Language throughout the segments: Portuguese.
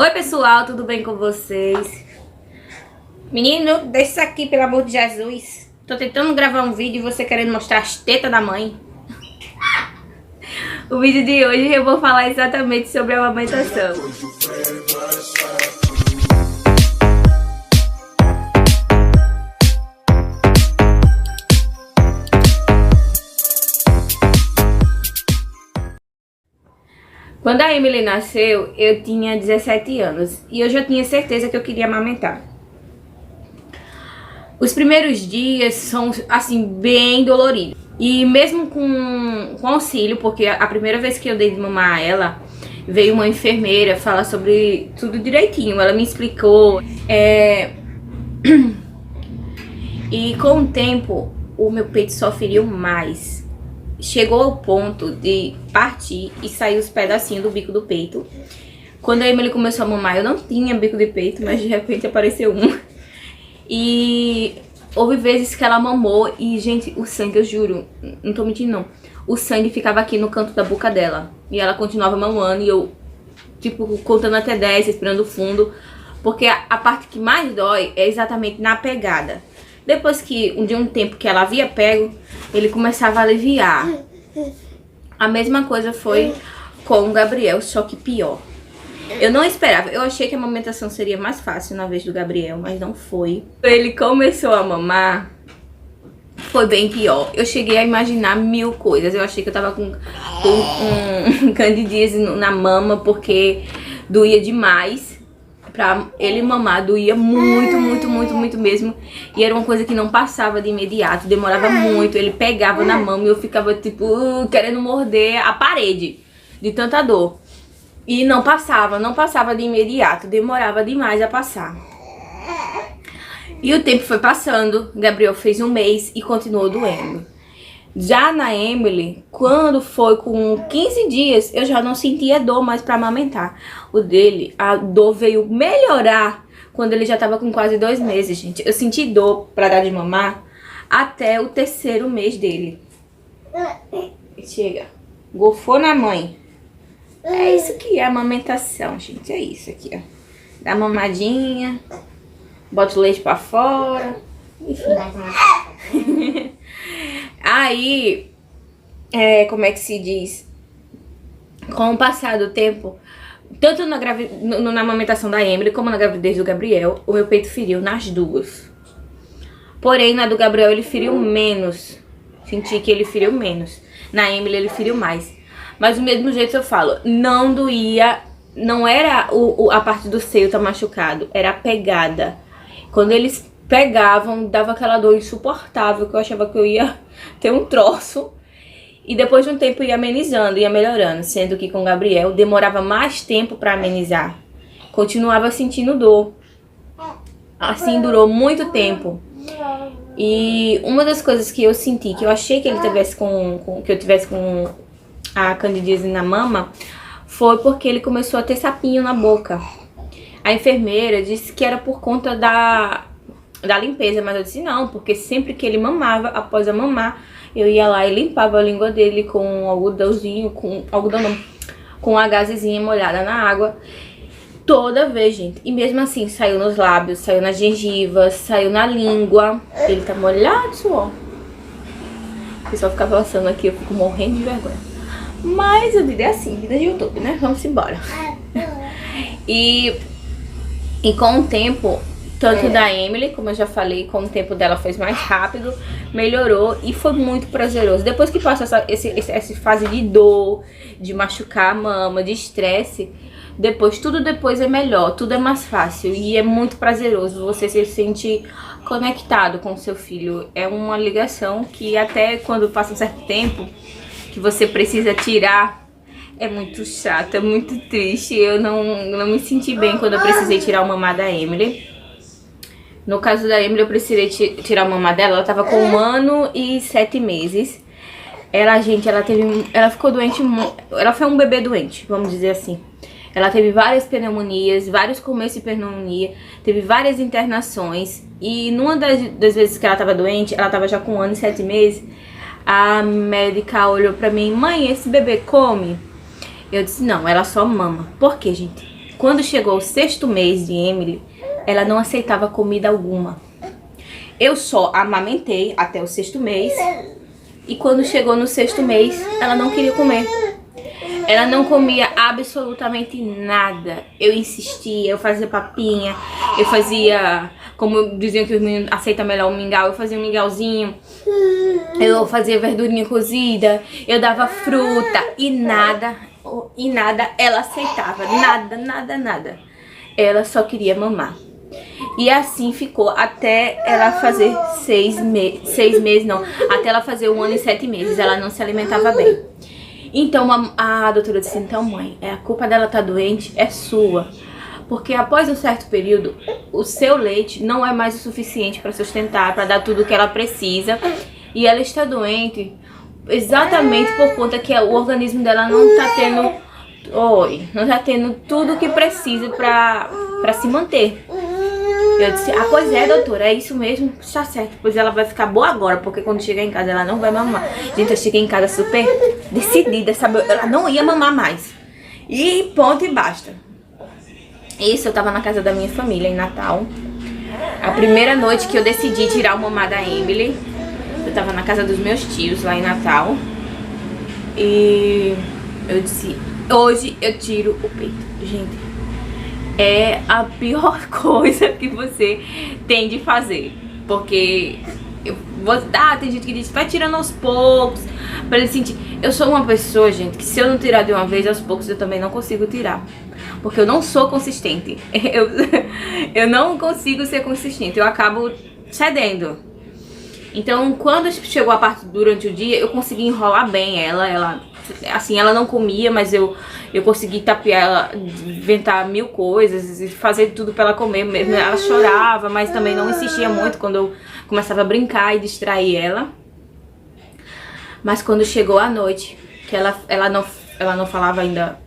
Oi pessoal, tudo bem com vocês? Menino, deixa isso aqui, pelo amor de Jesus. Tô tentando gravar um vídeo e você querendo mostrar as tetas da mãe. O vídeo de hoje eu vou falar exatamente sobre a amamentação. Quando a Emily nasceu, eu tinha 17 anos e eu já tinha certeza que eu queria amamentar. Os primeiros dias são, assim, bem doloridos. E mesmo com auxílio, porque a primeira vez que eu dei de mamar a ela, veio uma enfermeira falar sobre tudo direitinho. Ela me explicou. E com o tempo, o meu peito só feriu mais. Chegou ao ponto de partir e sair os pedacinhos do bico do peito. Quando a Emily começou a mamar, eu não tinha bico de peito, mas de repente apareceu um. E houve vezes que ela mamou e, gente, o sangue, eu juro, não tô mentindo não, o sangue ficava aqui no canto da boca dela. E ela continuava mamando e eu, tipo, contando até 10, respirando fundo. Porque a parte que mais dói é exatamente na pegada. Depois de um tempo que ela havia pego, ele começava a aliviar. A mesma coisa foi com o Gabriel, só que pior. Eu não esperava, eu achei que a amamentação seria mais fácil na vez do Gabriel, mas não foi. Ele começou a mamar, foi bem pior. Eu cheguei a imaginar mil coisas. Eu achei que eu tava com candidíase na mama, porque doía demais. Pra ele mamar, doía muito mesmo. E era uma coisa que não passava de imediato, demorava muito. Ele pegava na mama e eu ficava tipo, querendo morder a parede de tanta dor. E não passava de imediato, demorava demais a passar. E o tempo foi passando, Gabriel fez 1 mês e continuou doendo. Já na Emily, quando foi com 15 dias, eu já não sentia dor mais pra amamentar. O dele, a dor veio melhorar quando ele já tava com quase 2 meses, gente. Eu senti dor pra dar de mamar até o 3º mês dele. Chega, gofou na mãe. É isso que é amamentação, gente. É isso aqui, ó. Dá mamadinha, bota o leite pra fora. Enfim. Aí, como é que se diz? Com o passar do tempo, tanto na amamentação da Emily como na gravidez do Gabriel, o meu peito feriu nas duas. Porém, na do Gabriel ele feriu menos. Senti que ele feriu menos. Na Emily ele feriu mais. Mas do mesmo jeito eu falo, não doía, não era a parte do seio tá machucado, era a pegada. Quando eles pegavam, dava aquela dor insuportável, que eu achava que eu ia ter um troço. E depois de um tempo ia amenizando, ia melhorando. Sendo que com o Gabriel demorava mais tempo pra amenizar. Continuava sentindo dor. Assim durou muito tempo. E uma das coisas que eu senti, que eu achei que ele tivesse que eu tivesse com a candidíase na mama, foi porque ele começou a ter sapinho na boca. A enfermeira disse que era por conta da limpeza, mas eu disse não, porque sempre que ele mamava, após a mamar, eu ia lá e limpava a língua dele com algodãozinho, com a gazezinha molhada na água, toda vez, gente. E mesmo assim, saiu nos lábios, saiu nas gengivas, saiu na língua. Ele tá molhado, suor. O pessoal fica passando aqui, eu fico morrendo de vergonha. Mas a vida é assim, vida de YouTube, né? Vamos embora. E com o tempo, tanto da Emily, como eu já falei, com o tempo dela foi mais rápido, melhorou e foi muito prazeroso. Depois que passa essa fase de dor, de machucar a mama, de estresse, tudo depois é melhor, tudo é mais fácil e é muito prazeroso. Você se sente conectado com o seu filho. É uma ligação que até quando passa um certo tempo, que você precisa tirar, é muito chato, é muito triste. Eu não me senti bem quando eu precisei tirar o mamar da Emily. No caso da Emily, eu precisei tirar a mamar dela. Ela tava com 1 ano e 7 meses. Ela ficou doente, ela foi um bebê doente, vamos dizer assim. Ela teve várias pneumonias, vários começos de pneumonia, teve várias internações. E numa das vezes que ela tava doente, ela tava já com 1 ano e 7 meses, a médica olhou pra mim: mãe, esse bebê come? Eu disse: não, ela só mama. Por quê, gente? Quando chegou o 6º mês de Emily, ela não aceitava comida alguma. Eu só amamentei até o 6º mês. E quando chegou no 6º mês, ela não queria comer. Ela não comia absolutamente nada. Eu insistia, eu fazia papinha, eu fazia, como diziam que os meninos aceitam melhor o mingau, eu fazia um mingauzinho, eu fazia verdurinha cozida, eu dava fruta e nada ela aceitava. Nada. Ela só queria mamar. E assim ficou até ela fazer 6 meses, não, até ela fazer 1 ano e 7 meses, ela não se alimentava bem. Então a doutora disse, então mãe, a culpa dela estar doente é sua, porque após um certo período, o seu leite não é mais o suficiente para sustentar, para dar tudo o que ela precisa, e ela está doente exatamente por conta que o organismo dela não está tendo, não está tendo tudo o que precisa para se manter. Eu disse, pois é, doutora, é isso mesmo, está certo, pois ela vai ficar boa agora, porque quando chegar em casa ela não vai mamar. Gente, eu cheguei em casa super decidida, sabe, ela não ia mamar mais. E ponto e basta. Isso, eu tava na casa da minha família em Natal. A primeira noite que eu decidi tirar o mamar da Emily, eu tava na casa dos meus tios lá em Natal. E eu disse, hoje eu tiro o peito, gente. É a pior coisa que você tem de fazer. Porque tem gente que diz, vai tirando aos poucos, pra ele sentir. Eu sou uma pessoa, gente, que se eu não tirar de uma vez, aos poucos eu também não consigo tirar. Porque eu não sou consistente. Eu não consigo ser consistente. Eu acabo cedendo. Então, quando chegou a parte durante o dia, eu consegui enrolar bem ela. Assim, ela não comia, mas eu consegui tapear ela, inventar 1000 coisas e fazer tudo pra ela comer mesmo. Ela chorava, mas também não insistia muito quando eu começava a brincar e distrair ela. Mas quando chegou a noite, que ela não falava ainda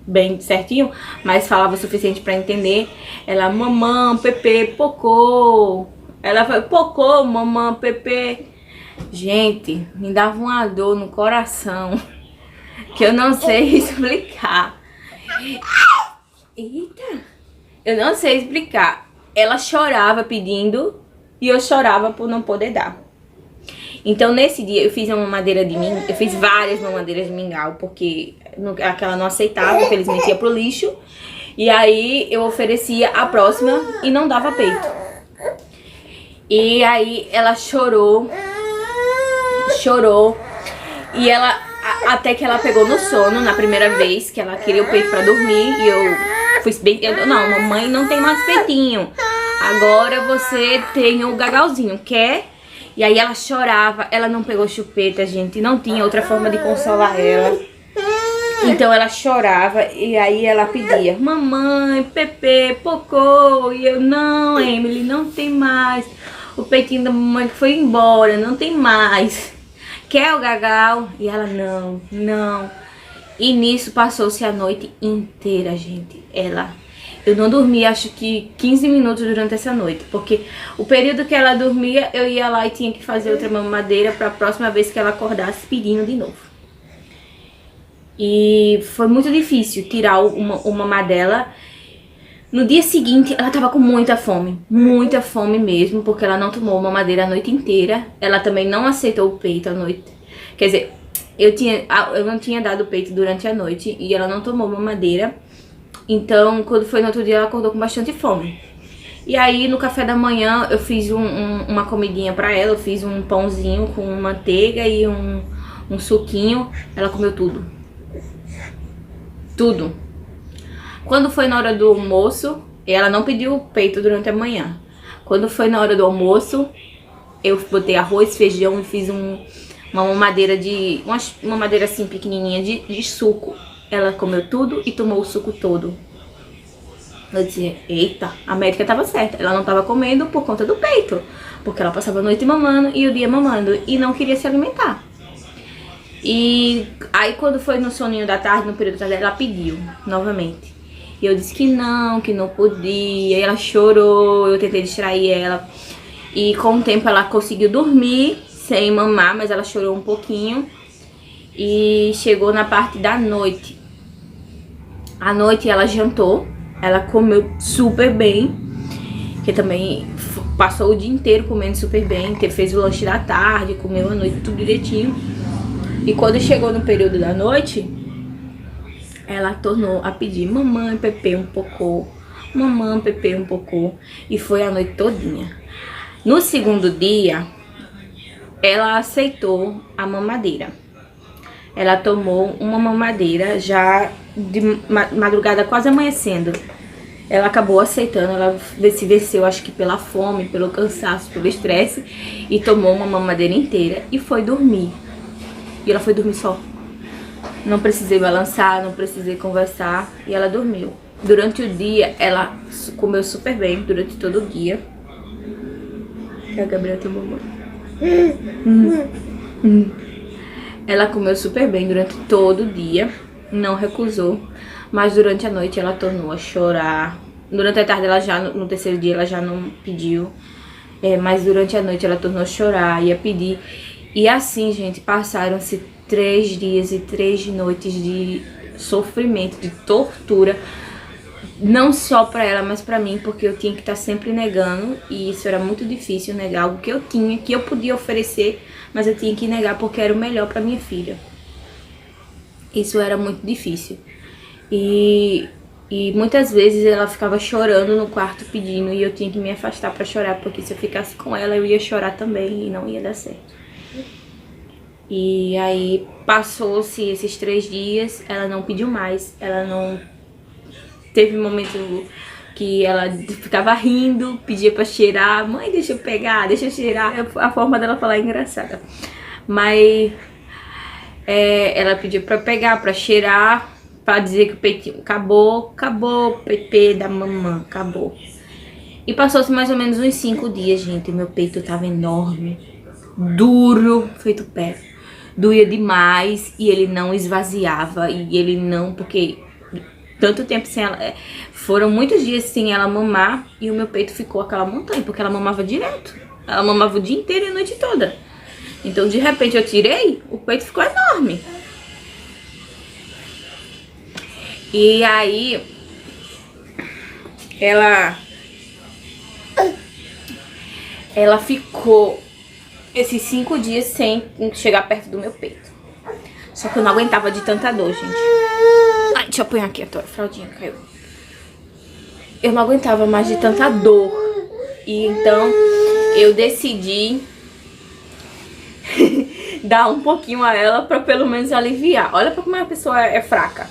bem certinho, mas falava o suficiente pra entender, ela, mamãe, Pepe, pocô. Ela foi, pocô, mamãe, Pepe. Gente, me dava uma dor no coração que eu não sei explicar. Eita! Eu não sei explicar. Ela chorava pedindo e eu chorava por não poder dar. Então nesse dia eu fiz uma mamadeira de mim, eu fiz várias mamadeiras de mingau, porque aquela não aceitava, infelizmente ia pro lixo. E aí eu oferecia a próxima e não dava peito. E aí ela chorou. E ela, até que ela pegou no sono na primeira vez, que ela queria o peito pra dormir. E eu fui bem, não, mamãe não tem mais peitinho, agora você tem o gagalzinho, quer? E aí ela chorava, ela não pegou chupeta, gente, não tinha outra forma de consolar ela. Então ela chorava e aí ela pedia, mamãe, Pepe, pocô. E eu, não, Emily, não tem mais. O peitinho da mamãe que foi embora, não tem mais. Quer o gagal? E ela, não. E nisso passou-se a noite inteira, gente. Eu não dormi, acho que 15 minutos durante essa noite. Porque o período que ela dormia, eu ia lá e tinha que fazer outra mamadeira pra próxima vez que ela acordasse pedindo de novo. E foi muito difícil tirar o mamar dela. No dia seguinte, ela tava com muita fome mesmo, porque ela não tomou mamadeira a noite inteira. Ela também não aceitou o peito à noite. Quer dizer, eu não tinha dado o peito durante a noite e ela não tomou mamadeira. Então, quando foi no outro dia, ela acordou com bastante fome. E aí, no café da manhã, eu fiz uma comidinha pra ela. Eu fiz um pãozinho com manteiga e um suquinho. Ela comeu tudo. Tudo. Quando foi na hora do almoço, ela não pediu o peito durante a manhã. Quando foi na hora do almoço, eu botei arroz, feijão e fiz uma mamadeira uma mamadeira assim pequenininha de suco. Ela comeu tudo e tomou o suco todo. Eu disse, eita, a médica tava certa. Ela não tava comendo por conta do peito, porque ela passava a noite mamando e o dia mamando e não queria se alimentar. E aí quando foi no soninho da tarde, no período da tarde, ela pediu novamente. E eu disse que não podia. E ela chorou, eu tentei distrair ela. E com o tempo ela conseguiu dormir sem mamar, mas ela chorou um pouquinho. E chegou na parte da noite. À noite ela jantou. Ela comeu super bem, que também passou o dia inteiro comendo super bem, fez o lanche da tarde, comeu a noite, tudo direitinho. E quando chegou no período da noite, ela tornou a pedir mamãe, Pepe um pouco, mamãe, Pepe um pouco, e foi a noite todinha. No segundo dia, ela aceitou a mamadeira. Ela tomou uma mamadeira já de madrugada, quase amanhecendo. Ela acabou aceitando, ela se venceu, acho que pela fome, pelo cansaço, pelo estresse, e tomou uma mamadeira inteira e foi dormir. E ela foi dormir só. Não precisei balançar, não precisei conversar, e ela dormiu. Durante o dia, ela comeu super bem, durante todo o dia. A Gabriela tomou banho. Ela comeu super bem durante todo o dia, não recusou, mas durante a noite ela tornou a chorar. Durante a tarde, ela já, no terceiro dia, ela já não pediu, mas durante a noite ela tornou a chorar, ia pedir. E assim, gente, passaram-se 3 dias e 3 noites de sofrimento, de tortura, não só pra ela, mas pra mim, porque eu tinha que estar sempre negando, e isso era muito difícil, negar algo que eu tinha, que eu podia oferecer, mas eu tinha que negar porque era o melhor pra minha filha. Isso era muito difícil. E muitas vezes ela ficava chorando no quarto pedindo, e eu tinha que me afastar pra chorar, porque se eu ficasse com ela eu ia chorar também e não ia dar certo. E aí passou-se esses 3 dias, ela não pediu mais, ela não... Teve um momento que ela ficava rindo, pedia pra cheirar. Mãe, deixa eu pegar, deixa eu cheirar. A forma dela falar é engraçada. Mas ela pediu pra pegar, pra cheirar, pra dizer que o peitinho acabou, Pepe da mamãe, acabou. E passou-se mais ou menos uns 5 dias, gente. Meu peito tava enorme, duro, feito pé. Doía demais e ele não esvaziava. E ele não, porque tanto tempo sem ela... Foram muitos dias sem ela mamar e o meu peito ficou aquela montanha, porque ela mamava direto. Ela mamava o dia inteiro e a noite toda. Então, de repente, eu tirei, o peito ficou enorme. E aí, ela ficou esses 5 dias sem chegar perto do meu peito. Só que eu não aguentava de tanta dor, gente. Ai, deixa eu apanhar aqui, a fraldinha caiu. Eu não aguentava mais de tanta dor. E então eu decidi dar um pouquinho a ela pra pelo menos aliviar. Olha pra como a pessoa é fraca.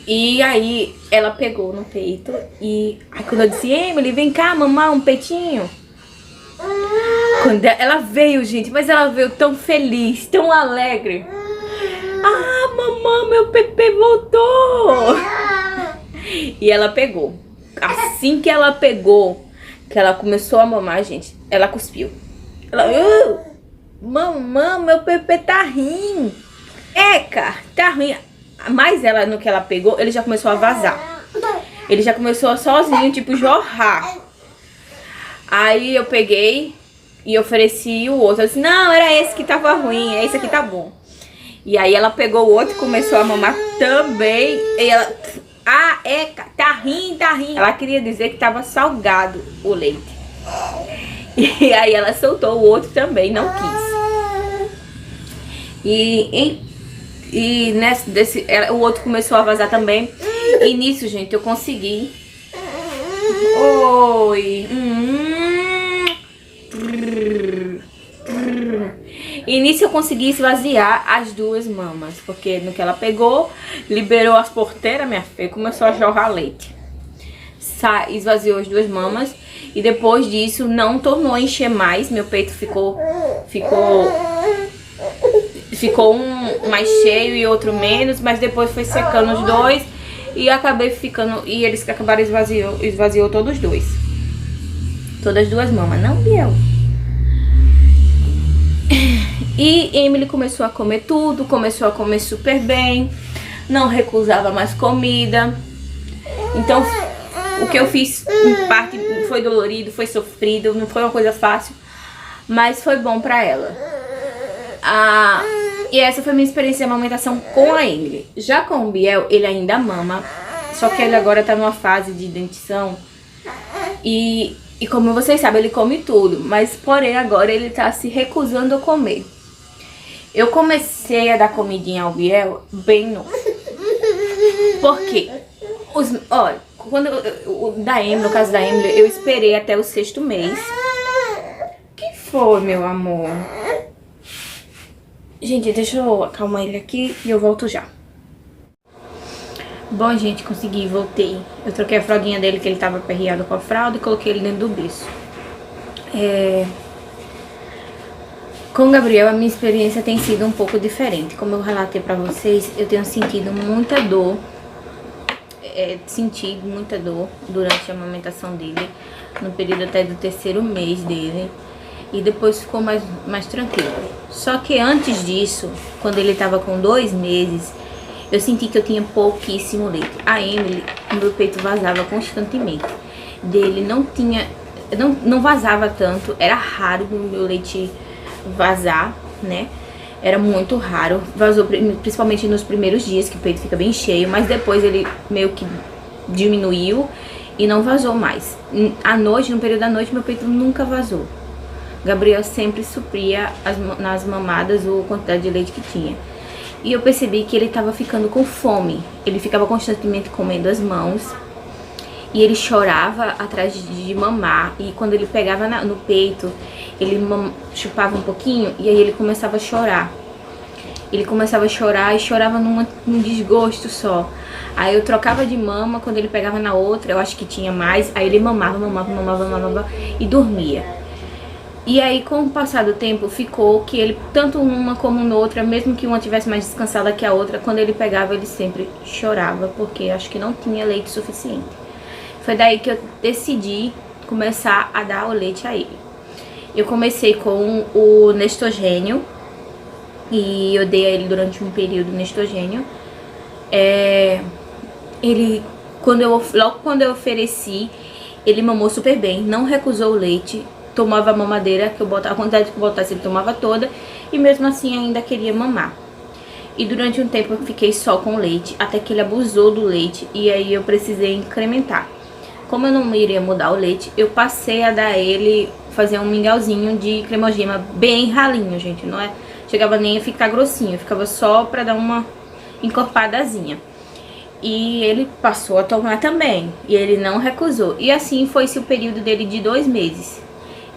E aí ela pegou no peito e... Aí quando eu disse, Emily, vem cá mamar um peitinho. Quando ela veio, gente, mas ela veio tão feliz, tão alegre. Ah, mamãe, meu Pepe voltou. E ela pegou. Assim que ela pegou, que ela começou a mamar, gente, ela cuspiu. Ela, mamãe, meu Pepe tá rindo. Eca, tá rindo. Mas ela, no que ela pegou, ele já começou a vazar. Ele já começou sozinho, tipo, jorrar. Aí eu peguei e ofereci o outro. Eu disse, não, era esse que tava ruim, esse aqui tá bom. E aí ela pegou o outro e começou a mamar também. E ela... Ah, tá rindo, tá rindo. Ela queria dizer que tava salgado o leite. E aí ela soltou o outro também, não quis. E o outro começou a vazar também. E nisso, gente, eu consegui. Oi. E nisso eu consegui esvaziar as 2 mamas, porque no que ela pegou, liberou as porteiras, minha filha, começou a jorrar leite. Esvaziou as 2 mamas e depois disso não tornou a encher mais, meu peito ficou um mais cheio e outro menos, mas depois foi secando os 2 e acabei ficando, e eles acabaram esvaziou todos os 2. Todas as 2 mamas, não, Biel. E Emily começou a comer tudo, começou a comer super bem, não recusava mais comida. Então, o que eu fiz, em parte, foi dolorido, foi sofrido, não foi uma coisa fácil, mas foi bom pra ela. E essa foi a minha experiência de amamentação com a Emily. Já com o Biel, ele ainda mama Só que ele agora tá numa fase de dentição. E como vocês sabem, ele come tudo. Mas, porém, agora ele tá se recusando a comer. Eu comecei a dar comidinha ao Biel bem novo. Por quê? Olha, quando da Emily, no caso da Emily, eu esperei até o 6º mês. Que foi, meu amor? Gente, deixa eu acalmar ele aqui e eu volto já. Bom, gente, consegui, voltei. Eu troquei a fraldinha dele, que ele tava aperreado com a fralda, e coloquei ele dentro do berço. Com o Gabriel, a minha experiência tem sido um pouco diferente. Como eu relatei pra vocês, eu tenho sentido muita dor. Senti muita dor durante a amamentação dele, no período até do 3º mês dele. E depois ficou mais tranquilo. Só que antes disso, quando ele tava com 2 meses, eu senti que eu tinha pouquíssimo leite. A Emily, o meu peito vazava constantemente. Dele não vazava tanto, era raro o meu leite vazar, né? Era muito raro. Vazou principalmente nos primeiros dias, que o peito fica bem cheio, mas depois ele meio que diminuiu e não vazou mais. À noite, no período da noite, meu peito nunca vazou. Gabriel sempre supria nas mamadas a quantidade de leite que tinha. E eu percebi que ele estava ficando com fome. Ele ficava constantemente comendo as mãos. E ele chorava atrás de mamar. E quando ele pegava no peito, ele chupava um pouquinho e aí ele começava a chorar. Ele começava a chorar e chorava num desgosto só. Aí eu trocava de mama, quando ele pegava na outra, eu acho que tinha mais. Aí ele mamava e dormia. E aí, com o passar do tempo, ficou que ele, tanto numa como noutra, mesmo que uma tivesse mais descansada que a outra, quando ele pegava, ele sempre chorava, porque acho que não tinha leite suficiente. Foi daí que eu decidi começar a dar o leite a ele. Eu comecei com o Nestogênio, e eu dei a ele durante um período Nestogênio. Logo quando eu ofereci, ele mamou super bem, não recusou o leite. Tomava a mamadeira, a quantidade que eu botasse ele tomava toda, e mesmo assim ainda queria mamar. E durante um tempo eu fiquei só com leite, até que ele abusou do leite, e aí eu precisei incrementar. Como eu não iria mudar o leite, eu passei a dar ele, fazer um mingauzinho de cremogema bem ralinho, gente, não chegava nem a ficar grossinho, ficava só pra dar uma encorpadazinha. E ele passou a tomar também, e ele não recusou. E assim foi-se o período dele de 2 meses.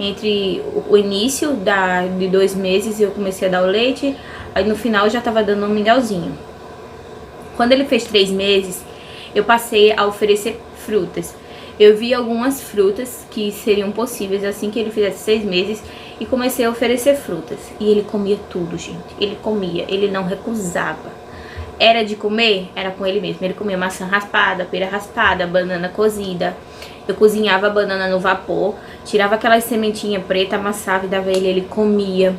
Entre o início de 2 meses eu comecei a dar o leite, aí no final eu já tava dando um mingauzinho. Quando ele fez 3 meses, eu passei a oferecer frutas. Eu vi algumas frutas que seriam possíveis assim que ele fizesse 6 meses e comecei a oferecer frutas. E ele comia tudo, gente. Ele comia, ele não recusava. Era de comer? Era com ele mesmo. Ele comia maçã raspada, pera raspada, banana cozida. Eu cozinhava a banana no vapor, tirava aquelas sementinhas pretas, amassava e dava ele comia.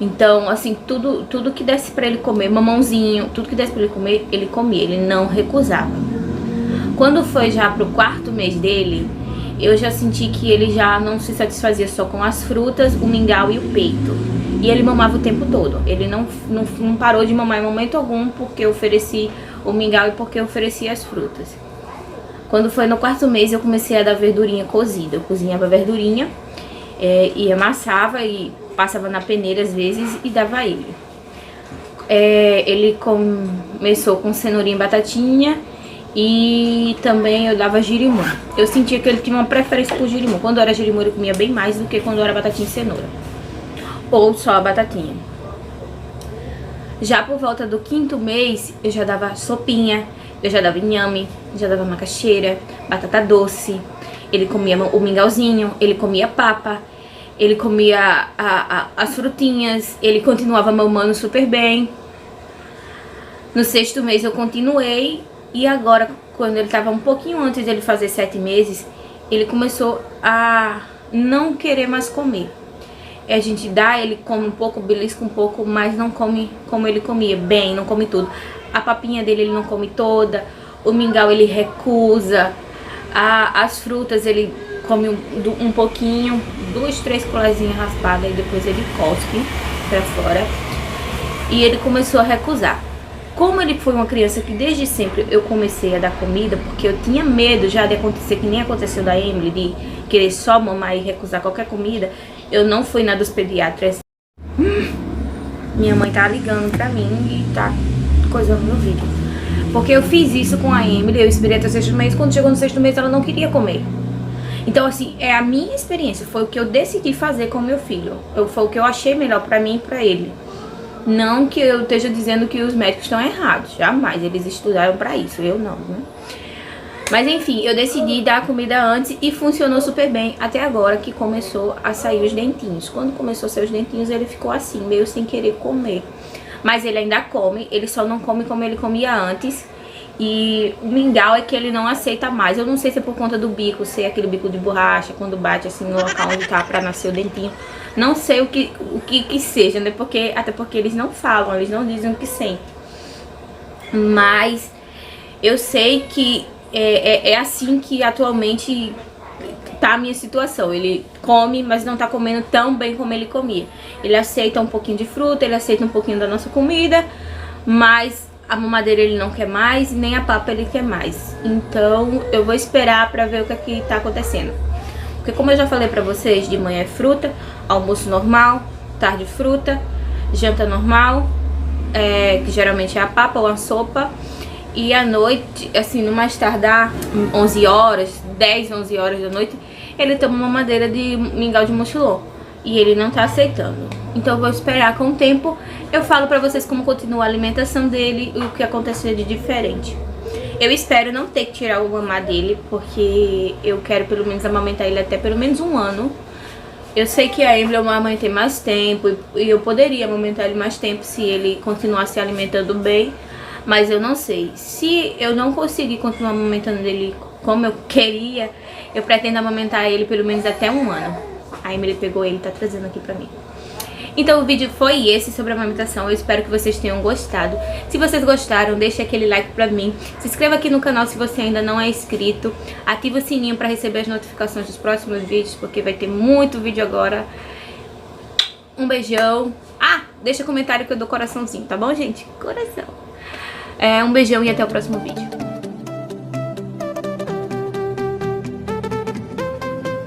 Então, assim, tudo que desse pra ele comer, mamãozinho, tudo que desse pra ele comer, ele comia, ele não recusava. Quando foi já pro 4º mês dele, eu já senti que ele já não se satisfazia só com as frutas, o mingau e o peito. E ele mamava o tempo todo. Ele não parou de mamar em momento algum porque eu ofereci o mingau e porque eu ofereci as frutas. Quando foi no 4º mês, eu comecei a dar verdurinha cozida. Eu cozinhava verdurinha e amassava e passava na peneira às vezes e dava a ele. Ele começou com cenourinha e batatinha e também eu dava girimum. Eu sentia que ele tinha uma preferência por girimum. Quando era girimum, ele comia bem mais do que quando era batatinha e cenoura. Ou só a batatinha. Já por volta do 5º mês, eu já dava sopinha, eu já dava inhame, já dava macaxeira, batata doce. Ele comia o mingauzinho, ele comia papa, ele comia as frutinhas, ele continuava mamando super bem. No 6º mês eu continuei e agora, quando ele estava um pouquinho antes dele fazer 7 meses, ele começou a não querer mais comer. A gente dá, ele come um pouco, belisca um pouco, mas não come como ele comia, bem, não come tudo. A papinha dele ele não come toda, o mingau ele recusa, as frutas ele come um pouquinho, 2, 3 colherzinhas raspadas e depois ele cospe pra fora. E ele começou a recusar. como ele foi uma criança que desde sempre eu comecei a dar comida, porque eu tinha medo já de acontecer, que nem aconteceu da Emily, de querer só mamar e recusar qualquer comida, eu não fui na dos pediatras. Minha mãe tá ligando pra mim e tá coisando no vídeo. Porque eu fiz isso com a Emily, eu esperei até o 6º mês, quando chegou no 6º mês ela não queria comer. Então assim, é a minha experiência, foi o que eu decidi fazer com meu filho. Foi o que eu achei melhor pra mim e pra ele. Não que eu esteja dizendo que os médicos estão errados, jamais, eles estudaram pra isso, eu não, né? Mas enfim, eu decidi dar a comida antes e funcionou super bem até agora que começou a sair os dentinhos. Quando começou a sair os dentinhos ele ficou assim, meio sem querer comer. Mas ele ainda come, ele só não come como ele comia antes. E o mingau é que ele não aceita mais. Eu não sei se é por conta do bico, se é aquele bico de borracha, quando bate assim no local onde tá pra nascer o dentinho. Não sei o que seja, né? Até porque eles não falam, eles não dizem o que sentem. Mas eu sei que é assim que atualmente tá a minha situação. Ele come, mas não tá comendo tão bem como ele comia. Ele aceita um pouquinho de fruta, ele aceita um pouquinho da nossa comida, mas a mamadeira ele não quer mais, nem a papa ele quer mais. Então eu vou esperar pra ver o que aqui tá acontecendo. Porque como eu já falei pra vocês, de manhã é fruta, almoço normal, tarde fruta, janta normal, que geralmente é a papa ou a sopa. E à noite, assim, no mais tardar, 11 horas, 10, 11 horas da noite, ele toma uma mamadeira de mingau de mochilô. E ele não tá aceitando. Então eu vou esperar com o tempo. Eu falo pra vocês como continua a alimentação dele e o que aconteceu de diferente. Eu espero não ter que tirar o mamar dele, porque eu quero pelo menos amamentar ele até pelo menos 1 ano. Eu sei que a Emily eu amamentei mais tempo e eu poderia amamentar ele mais tempo se ele continuar se alimentando bem. Mas eu não sei. Se eu não conseguir continuar amamentando ele como eu queria, eu pretendo amamentar ele pelo menos até 1 ano. A Emily pegou ele e tá trazendo aqui pra mim. Então o vídeo foi esse sobre a amamentação. Eu espero que vocês tenham gostado. Se vocês gostaram, deixe aquele like pra mim. Se inscreva aqui no canal se você ainda não é inscrito. Ativa o sininho pra receber as notificações dos próximos vídeos, porque vai ter muito vídeo agora. Um beijão. Ah, deixa comentário que eu dou coraçãozinho, tá bom, gente? Coração. Um beijão e até o próximo vídeo.